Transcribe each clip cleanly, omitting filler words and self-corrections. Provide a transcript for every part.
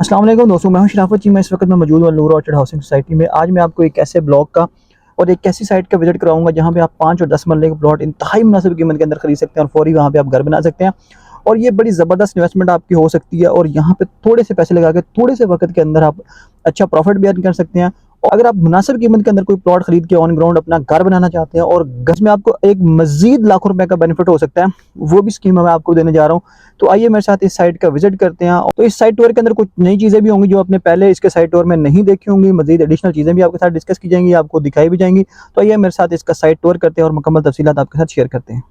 अस्सलाम वालेकुम दोस्तों, मैं हूं शराफत जी। मैं इस वक्त मैं मौजूद हूं नूर ऑर्चिड हाउसिंग सोसाइटी में। आज मैं आपको एक ऐसे ब्लॉक का और एक ऐसी साइट का विजिट कराऊंगा जहां पे आप 5 और 10 मरले के प्लॉट इंतहाई मुनासिब कीमत के अंदर खरीद सकते हैं और फौरी वहां पे आप घर बना सकते हैं। और ये बड़ी ज़बरदस्त इन्वेस्टमेंट आपकी हो सकती है और यहाँ पे थोड़े से पैसे लगा के थोड़े से वक्त के अंदर आप अच्छा प्रॉफिट भी अर्न कर सकते हैं। और अगर आप मुनासिब कीमत के अंदर कोई प्लॉट खरीद के ऑन ग्राउंड अपना घर बनाना चाहते हैं और घर में आपको एक मजीद लाखों रुपए का बेनिफिट हो सकता है, वो भी स्कीम मैं आपको देने जा रहा हूँ। तो आइए मेरे साथ इस साइट का विजिट करते हैं। तो इस साइट टूर के अंदर कुछ नई चीज़ें भी होंगी जो आपने पहले इसके साइट टूर में नहीं देखी होंगी। मजीद एडिशनल चीज़ें भी आपके साथ डिस्कस की जाएंगी, आपको दिखाई भी जाएंगी। तो आइए मेरे साथ इसका साइट टूर करते हैं और मुकम्मल तफसीलात आपके साथ शेयर करते हैं।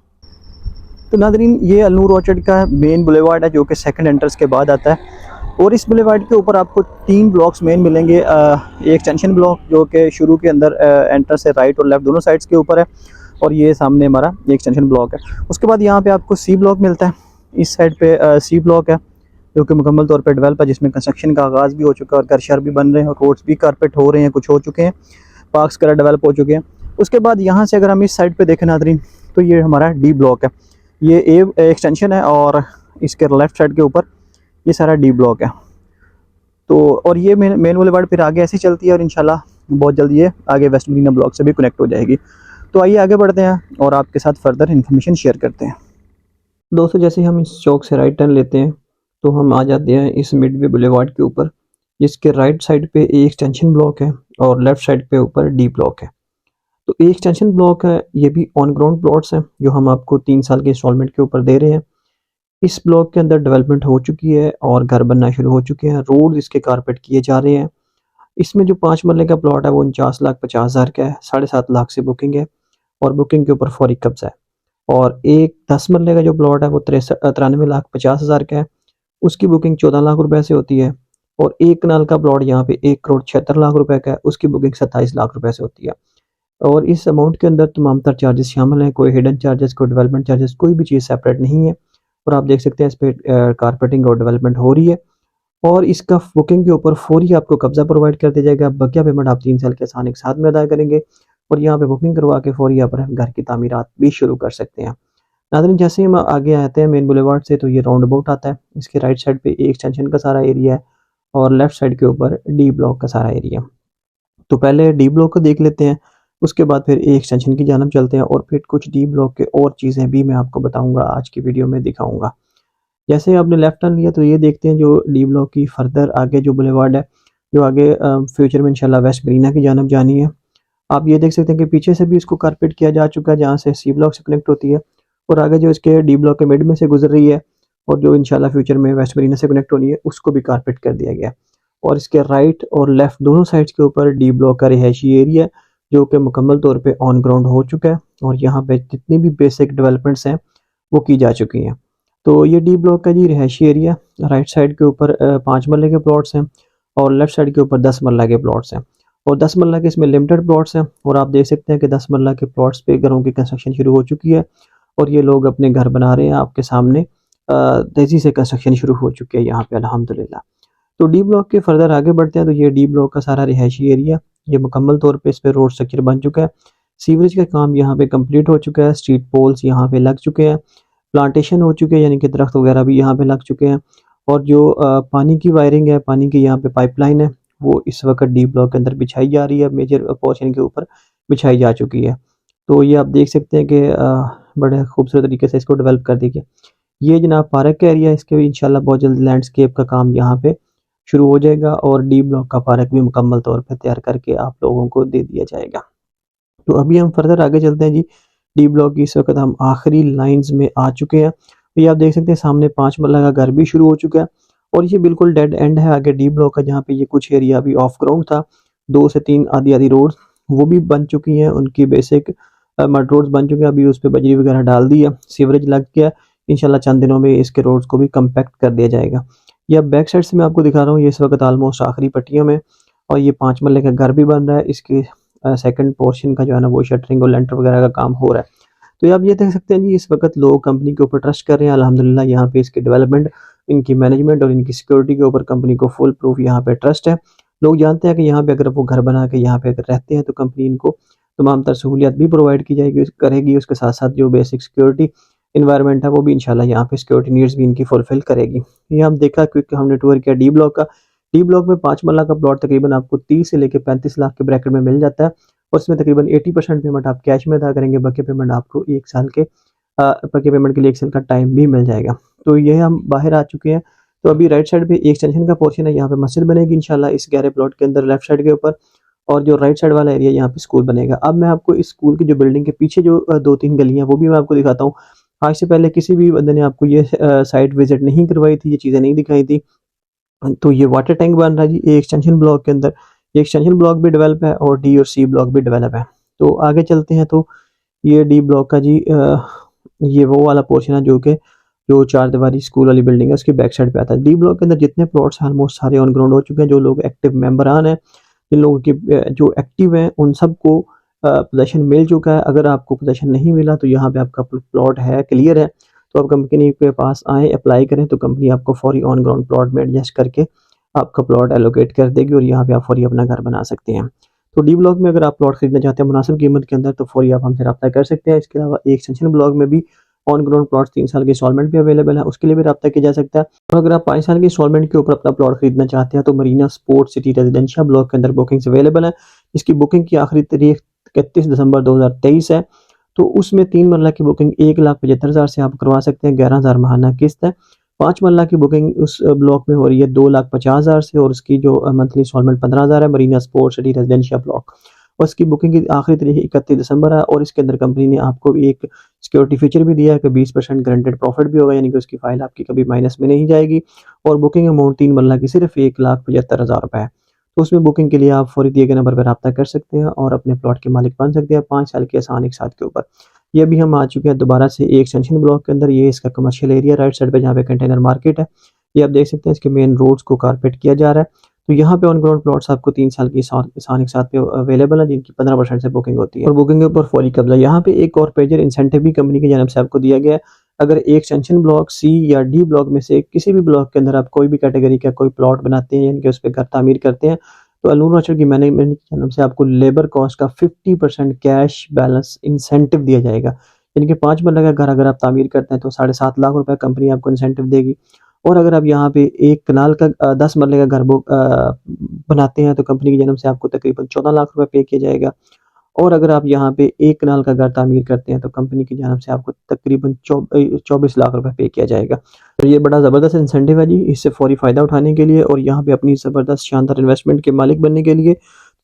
तो नादरीन, ये अलनूर ऑर्चर्ड का मेन बुलेवार्ड है जो कि सेकंड एंट्रेंस के बाद आता है। और इस बुलेवार्ड के ऊपर आपको 3 ब्लॉक्स मेन मिलेंगे। एक एक्सटेंशन ब्लॉक जो कि शुरू के अंदर एंट्रेंस है, राइट और लेफ्ट दोनों साइड्स के ऊपर है। और ये सामने हमारा ये एक्सटेंशन ब्लॉक है। उसके बाद यहाँ पे आपको सी ब्लॉक मिलता है। इस साइड पे सी ब्लॉक है जो कि मुकम्मल तौर पे डेवलप है, जिसमें कंस्ट्रक्शन का आगाज़ भी हो चुका है और घर शहर भी बन रहे हैं और रोड्स भी कारपेट हो रहे हैं, कुछ हो चुके हैं, पार्क्स वगैरह डेवलप हो चुके हैं। उसके बाद यहाँ से अगर हम इस साइड पे देखें नादरीन, तो ये हमारा डी ब्लॉक है। ये ए एक्सटेंशन है और इसके लेफ्ट साइड के ऊपर ये सारा डी ब्लॉक है। तो और ये मेन बुलेवार्ड फिर आगे ऐसे चलती है और इंशाल्लाह बहुत जल्दी ये आगे वेस्ट मरीना ब्लॉक से भी कनेक्ट हो जाएगी। तो आइए आगे बढ़ते हैं और आपके साथ फर्दर इन्फॉर्मेशन शेयर करते हैं। दोस्तों, जैसे हम इस चौक से राइट टर्न लेते हैं तो हम आ जाते हैं इस मिडवे बुलेवार्ड के ऊपर, जिसके राइट साइड पे ए एक्सटेंशन ब्लॉक है और लेफ्ट साइड पे ऊपर डी ब्लॉक है। तो ए एक्सटेंशन ब्लॉक है, ये भी ऑन ग्राउंड प्लॉट्स हैं जो हम आपको 3 साल के इंस्टॉलमेंट के ऊपर दे रहे हैं। इस ब्लॉक के अंदर डेवलपमेंट हो चुकी है और घर बनना शुरू हो चुके हैं, रोड इसके कारपेट किए जा रहे हैं। इसमें जो 5 मरले का प्लॉट है वो 49,50,000 का है, 7.5 लाख से बुकिंग है और बुकिंग के ऊपर फौरी कब्जा है। और एक 10 मरले का जो प्लॉट है वो 93,50,000 का है, उसकी बुकिंग 14 लाख रुपए से होती है। और एक कनाल का प्लॉट यहाँ पे 1,76,00,000 रुपए का है, उसकी बुकिंग 27 लाख रुपए से होती है। और इस अमाउंट के अंदर तमाम तर चार्जेस शामिल हैं, कोई हिडन चार्जेस, कोई डेवलपमेंट चार्जेस, कोई भी चीज़ सेपरेट नहीं है। और आप देख सकते हैं इस पे कारपेटिंग और डेवलपमेंट हो रही है और इसका बुकिंग के ऊपर फौरी आपको कब्जा प्रोवाइड कर दिया जाएगा। बकिया पेमेंट आप 3 साल के आसान एक साथ में अदा करेंगे और यहाँ पे बुकिंग करवा के फौरी यहाँ पर घर की तामीरात भी शुरू कर सकते हैं। नाज़रीन, जैसे ही हम आगे आते हैं मेन बुलेवार्ड से तो ये राउंड अबाउट आता है। इसके राइट साइड पे ए एक्सटेंशन का सारा एरिया है और लेफ्ट साइड के ऊपर डी ब्लॉक का सारा एरिया। तो पहले डी ब्लॉक को देख लेते हैं, उसके बाद फिर ए एक्सटेंशन की जानब चलते हैं और फिर कुछ डी ब्लॉक के और चीज़ें भी मैं आपको बताऊँगा, आज की वीडियो में दिखाऊँगा। जैसे आपने लेफ्ट टर्न लिया तो ये देखते हैं जो डी ब्लॉक की फर्दर आगे जो बुलेवार्ड है, जो आगे फ्यूचर में इंशाल्लाह वेस्ट मरीना की जानब जानी है। आप ये देख सकते हैं कि पीछे से भी इसको कारपेट किया जा चुका है जहाँ से सी ब्लॉक से कनेक्ट होती है और आगे जो इसके डी ब्लॉक के मिड में से गुजर रही है और जो इंशाल्लाह फ्यूचर में वेस्ट मरीना से कनेक्ट होनी है उसको भी कारपेट कर दिया गया। और इसके राइट और लेफ्ट दोनों साइड्स के ऊपर डी ब्लॉक का रिहायशी एरिया है जो कि मुकम्मल तौर पे ऑन ग्राउंड हो चुका है और यहाँ पे जितनी भी बेसिक डेवलपमेंट्स हैं वो की जा चुकी हैं। तो ये डी ब्लॉक का जी रिहायशी एरिया, राइट साइड के ऊपर 5 मरले के प्लॉट्स हैं और लेफ्ट साइड के ऊपर 10 मरला के प्लॉट्स हैं। और 10 मरला के इसमें लिमिटेड प्लॉट्स हैं और आप देख सकते हैं कि 10 मरला के प्लॉट्स पे घरों की कंस्ट्रक्शन शुरू हो चुकी है और ये लोग अपने घर बना रहे हैं आपके सामने। तेज़ी से कंस्ट्रक्शन शुरू हो चुकी है यहाँ पे अल्हम्दुलिल्लाह। तो डी ब्लॉक के फर्दर आगे बढ़ते हैं तो ये डी ब्लॉक का सारा रिहायशी एरिया, ये मुकम्मल तौर पे इस पे रोड स्ट्रक्चर बन चुका है। सीवरेज का काम यहाँ पे कंप्लीट हो चुका है, स्ट्रीट पोल्स यहाँ पे लग चुके हैं, प्लांटेशन हो चुके हैं यानी कि दरख्त वगैरह भी यहाँ पे लग चुके हैं। और जो पानी की वायरिंग है, पानी की यहाँ पे पाइपलाइन है, वो इस वक्त डी ब्लॉक के अंदर बिछाई जा रही है, मेजर पोर्शन के ऊपर बिछाई जा चुकी है। तो ये आप देख सकते हैं कि बड़े खूबसूरत तरीके से इसको डेवलप कर दिया। ये जनाब पार्क का एरिया, इसके भी इंशाल्लाह बहुत जल्द लैंडस्केप का काम यहाँ पे शुरू हो जाएगा और डी ब्लॉक का पार्क भी मुकम्मल तौर पे तैयार करके आप लोगों को दे दिया जाएगा। तो अभी हम फर्दर आगे चलते हैं जी। डी ब्लॉक की इस वक्त हम आखिरी लाइंस में आ चुके हैं। तो ये आप देख सकते हैं सामने 5 मरला का घर भी शुरू हो चुका है और ये बिल्कुल डेड एंड है आगे डी ब्लॉक का, जहाँ पे ये कुछ एरिया अभी ऑफ ग्राउंड था। 2 से 3 आधी आधी रोड वो भी बन चुकी हैं, उनकी बेसिक मड रोड्स बन चुके हैं। अभी उस पर बजरी वगैरह डाल दी है, सीवरेज लग गया। इंशाल्लाह चंद दिनों में इसके रोड्स को भी कम्पैक्ट कर दिया जाएगा। ये अब बैक साइड से मैं आपको दिखा रहा हूँ, ये इस वक्त ऑलमोस्ट आखिरी पट्टियों में और ये 5 मरले का घर भी बन रहा है। इसके सेकंड पोर्शन का जो है ना वो शटरिंग और लेंटर वगैरह का काम हो रहा है। तो ये आप ये देख सकते हैं जी, इस वक्त लोग कंपनी के ऊपर ट्रस्ट कर रहे हैं अल्हम्दुलिल्लाह। यहाँ पे इसकी डेवलपमेंट, इनकी मैनेजमेंट और इनकी सिक्योरिटी के ऊपर कंपनी को फुल प्रूफ यहाँ पे ट्रस्ट है। लोग जानते हैं कि यहाँ पे अगर वो घर बना के यहाँ पे अगर रहते हैं तो कंपनी इनको तमाम तर सहूलियत भी प्रोवाइड की जाएगी करेगी। उसके साथ साथ जो बेसिक सिक्योरिटी इन्वायरमेंट है वो भी इंशाल्लाह यहाँ पे सिक्योरिटी नीड्स भी इनकी फुलफिल करेगी। ये हम देखा क्योंकि हमने टूर किया डी ब्लॉक का डी ब्लॉक में 5 मरला का प्लॉट तकरीबन आपको 30 से लेकर 35 लाख के ब्रैकेट में मिल जाता है और उसमें तकरीबन 80% पेमेंट आप कैश में अदा करेंगे, बाकी पेमेंट आपको 1 साल के बाकी पेमेंट के लिए 1 साल का टाइम भी मिल जाएगा। तो ये हम बाहर आ चुके हैं। तो अभी राइट साइड पे एक्सटेंशन का पोर्शन है, यहाँ पे मस्जिद बनेगी इंशाल्लाह इस गहरे प्लॉट के अंदर लेफ्ट साइड के ऊपर, और जो राइट साइड वाला एरिया यहाँ पे स्कूल बनेगा। अब मैं आपको इस स्कूल की जो बिल्डिंग के पीछे जो 2-3 गलियाँ वो भी मैं आपको दिखाता हूँ। आज से पहले किसी भी बंदे ने आपको ये साइट विजिट नहीं करवाई थी, ये चीज़ें नहीं दिखाई थी। तो ये वाटर टैंक बन रहा है जी, ये एक्सटेंशन ब्लॉक के अंदर। ये एक्सटेंशन ब्लॉक भी डेवलप है और डी और सी ब्लॉक भी डेवलप है। तो आगे चलते हैं। तो ये डी ब्लॉक का जी ये वो वाला पोर्शन है जो 4 दीवारी स्कूल वाली बिल्डिंग है उसकी बैक साइड पे आता है। डी ब्लॉक के अंदर जितने प्लॉट्स हैं ऑलमोस्ट सारे ऑन ग्राउंड हो चुके हैं। जो लोग एक्टिव मेंबरान हैं, जिन लोगों की जो एक्टिव हैं उन सबको पोजेसन मिल चुका है। अगर आपको पोजेसन नहीं मिला तो यहाँ पे आपका प्लॉट है, क्लियर है, तो आप कंपनी के पास आएँ, अप्लाई करें, तो कंपनी आपको फौरी ऑन ग्राउंड प्लॉट में एडजस्ट करके आपका प्लॉट एलोकेट कर देगी और यहाँ पे आप फौरी अपना घर बना सकते हैं। तो डी ब्लॉक में अगर आप प्लॉट खरीदना चाहते हैं मुनासिब कीमत के अंदर, तो फौरी आप हमसे रब्ता कर सकते हैं। इसके अलावा एक्सटेंशन ब्लॉक में भी ऑन ग्राउंड प्लॉट 3 साल की इंस्टॉलमेंट भी अवेलेबल है, उसके लिए भी रब्ता किया जा सकता है। और अगर आप 5 साल की इंस्टॉलमेंट के ऊपर अपना प्लॉट खरीदना चाहते हैं तो Marina sports city residential block के अंदर बुकिंग्स अवेलेबल है। इसकी बुकिंग की आखिरी तारीख 31 दिसंबर 2023 है। तो उसमें 3 मरला की बुकिंग 1,75,000 से आप करवा सकते हैं, 11,000 माहाना किस्त है। 5 मरला की बुकिंग उस ब्लॉक में हो रही है 2,50,000 से और उसकी जो मंथली इंस्टॉलमेंट 15,000 है, Marina sports city residential block. और इसकी बुकिंग की आखिरी तारीख 31 दिसंबर है और इसके अंदर कंपनी ने आपको एक सिक्योरिटी फीचर भी दिया है कि 20% गारंटेड प्रॉफिट भी होगा, यानी कि उसकी फाइल आपकी कभी माइनस में नहीं जाएगी। और बुकिंग अमाउंट 3 मरला की सिर्फ 1,75,000 रुपये है। तो उसमें बुकिंग के लिए आप फौरी दिए गए नंबर पर रब्ता कर सकते हैं और अपने प्लॉट के मालिक बन सकते हैं 5 साल के आसान एक साथ के ऊपर। ये अभी हम आ चुके हैं दोबारा से एक एक्सटेंशन ब्लॉक के अंदर। ये इसका कमर्शियल एरिया राइट साइड पे जहाँ पे कंटेनर मार्केट है, ये आप देख सकते हैं। इसके मेन रोड्स को कारपेट किया जा रहा है। तो यहाँ पे ऑन ग्राउंड प्लॉट्स आपको 3 साल की आसान एक साथ पे अवेलेबल है, जिनकी 15% से बुकिंग होती है और बुकिंग के ऊपर फौरी कब्जा। यहाँ पे एक और पेजर इंसेंटिव भी कंपनी की जानब से आपको दिया गया है। अगर एक एक्सटेंशन ब्लॉक सी या डी ब्लॉक में से किसी भी ब्लॉक के अंदर आप कोई भी कैटेगरी का कोई प्लॉट बनाते हैं, यानी कि उस पर घर तामीर करते हैं, तो अल नूर ऑर्चर्ड की मैनेजमेंट की जानब से आपको लेबर कॉस्ट का 50% कैश बैलेंस इंसेंटिव दिया जाएगा। यानी कि 5 मरला का घर अगर आप तामीर करते हैं तो 7.5 लाख रुपए कंपनी आपको इंसेंटिव देगी। और अगर आप यहाँ पे एक कनाल का 10 मरले का घर बनाते हैं तो कंपनी की जानब से आपको तकरीबन 14 लाख रुपए पे किया जाएगा। और अगर आप यहाँ पे 1 कनाल का घर तामीर करते हैं तो कंपनी की जानब से आपको तकरीबन 24 लाख रुपए पे किया जाएगा। तो ये बड़ा ज़बरदस्त इंसेंटिव है जी, इससे फौरी फ़ायदा उठाने के लिए और यहाँ पे अपनी ज़बरदस्त शानदार इन्वेस्टमेंट के मालिक बनने के लिए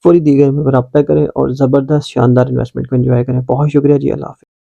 फौरी दी गई नंबर पर रब्ता करें और ज़बरदस्त शानदार इन्वेस्टमेंट को एंजॉय करें। बहुत शुक्रिया जी, अल्लाह हाफ़िज़।